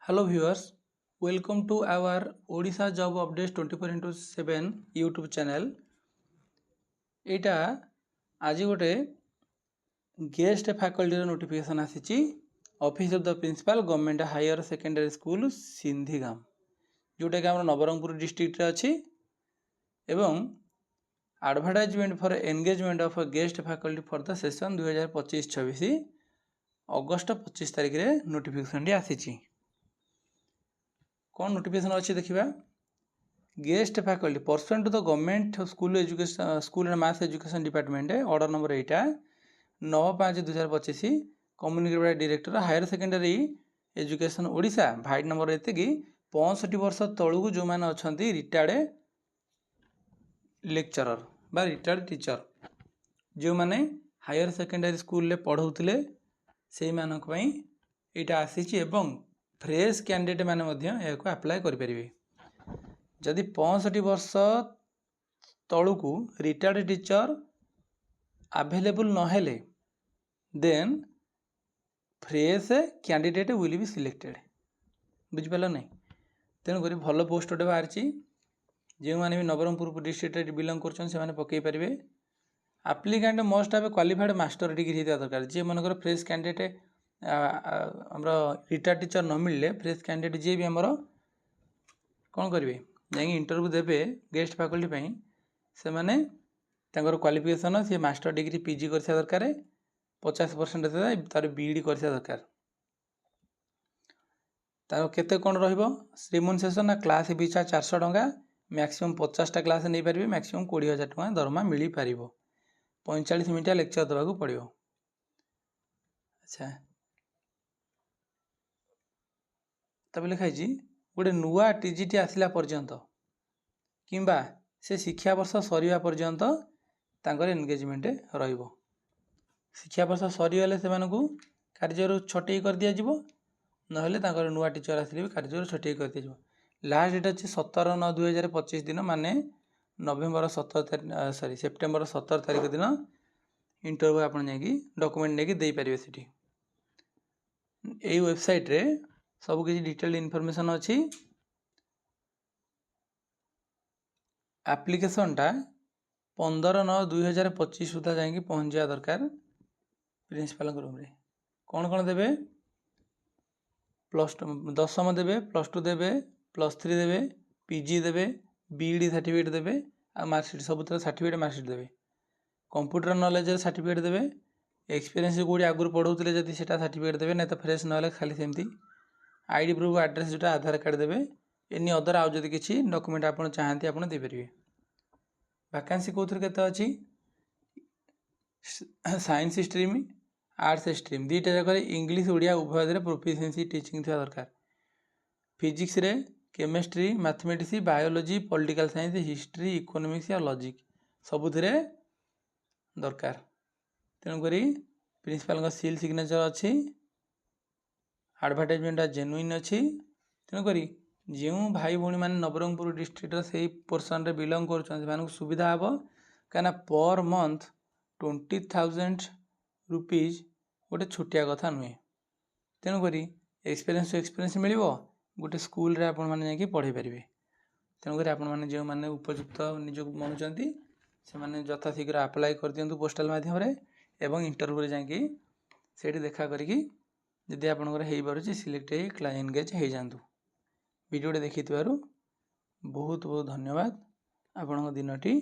Hello viewers, welcome to our Odisha Job Updates 24/7 YouTube channel. एटा आज गोटे guest faculty notification आसी office of the principal government higher secondary school Sindhigam जोटा कि Nabarangpur district अच्छी एवं advertisement for engagement of guest faculty for the session 2025-26 August 25 तारिख में नोटिफिकेशन आसी कौन नोटिफिकेशन अच्छी देखा guest faculty pursuant to the government school and maths education department order number 8 9/5/2025 communicate by director higher secondary education Odisha भाइट number एत कि 65 वर्ष तलू जो मैंने अच्छा रिटायर्ड लेक्चरर बा रिटायर्ड टीचर जो मैंने हायर सेकेंडरी स्कूल पढ़ाऊले से यहाँ आसी फ्रेश कैंडिडेट मैंने अप्लाई करें जदि 65 वर्ष तलू रिटायर्ड टीचर अवेलेबल नहेले then fresh candidate will be selected बुझिपाल नहीं तेणुक भल पोस्ट गोटे बाहरी जो मैंने भी नवरंगपुर डिस्ट्रिक्ट बिलंग कर पकई पारे आप्लिकांट मस्ट हाव क्वालिफाइड मास्टर डिग्री होता दरकार जी मनकर फ्रेश कैंडिडेट आमर रिटायर्ड टीचर न मिलले फ्रेश कैंडिडेट जी भी आमर कौन करेंगे जाकि इंटरव्यू देवे गेस्ट फैकल्टी से मैंने क्वालिफिकेशन सी मास्टर डिग्री पीजी कर दरकार 50% तार बीईडी कर दरकार तार केते कौन रिम्यूनरेशन ना क्लास पिछा 400 टंका मैक्सिमम 50टा क्लास नहीं पारे मैक्सिमम 20,000 टंका दरमा मिल पार 45 मिनिट लेक्चर देवाक पड़ो। अच्छा तब लिखाई गोटे नुआ टीजीटी आसला पर्यंत किंबा से शिक्षा वर्ष सरीवा पर्यंत तांकर एंगेजमेंट रहिबो शिक्षा वर्ष सरीगले से कार्य छटई कर दि जाव ना नुआ टीचर आसिले भी कार्य छटई कर दि जाव लास्ट डेट अच्छी 17/9/2025 दिन माने नवेम्बर 17 सेप्टेम्बर 17 तारिख दिन इंटरव्यू आप डॉक्यूमेंट नहीं दे पारे से वेबसाइट रे सब किसी डिटेल इनफॉरमेशन अच्छी एप्लिकेशनटा 15/9/2025 सुधा जा पहुँचा दरकार प्रिंसिपल रूम रे कौन कौन देवे +10 देवे +2 देवे +3 देवे पीजी देवे बीईडी सर्टिफिकेट देवे आ मार्कशीट सब सर्टिफिकेट मार्कशीट देवे कंप्यूटर नॉलेज सर्टिफिकेट देवे एक्सपीरियंस कौटी आगुरी पढ़ाऊे जब से सर्टिफिकेट देवे ना तो फ्रेश ना खाली सेमती आईडी प्रूफ एड्रेस जोटा आधार कार्ड देवे एनी अदर आउ जदि किसी डॉक्यूमेंट आप चाहती आप देपारे वैकेंसी कौन के अच्छी साइंस स्ट्रीम आर्ट्स स्ट्रीम दुईटा जगह इंग्लीश ओडिया उभय प्रोफिशिएंसी टीचिंग थी दरकार फिजिक्स रे chemistry mathematics biology political science history economics या लॉजिक सबुथिरे दरकार तेणुक प्रिंसिपल सील सिग्नेचर अच्छी एडवर्टाइजमेंट जेन्युइन अच्छी तेणुक जो भाई भौणी मैंने नवरंगपुर डिस्ट्रिक्ट से पोर्सन रे बिलंग कर सुविधा हे कहीं पर मंथ 20,000 रुपीज गोटे छोटिया कथा नुहे तेणुक एक्सपीरियंस मिल गोटे स्कूल रे आपण मैंने पढ़े पारे तेणुक आपण जो मैंने उपयुक्त निजक मनुंट से यथाशीघ्र आप्लाय कर दिंतु पोस्टाल मध्यम एवं इंटरव्यू जा देखा करी जदि आपंकर हो पारे सिलेक्ट एंगेज हो जातु वीडियोटे देखि बहुत बहुत धन्यवाद आपण दिनटी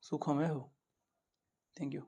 सुखमय हो थैंक यू।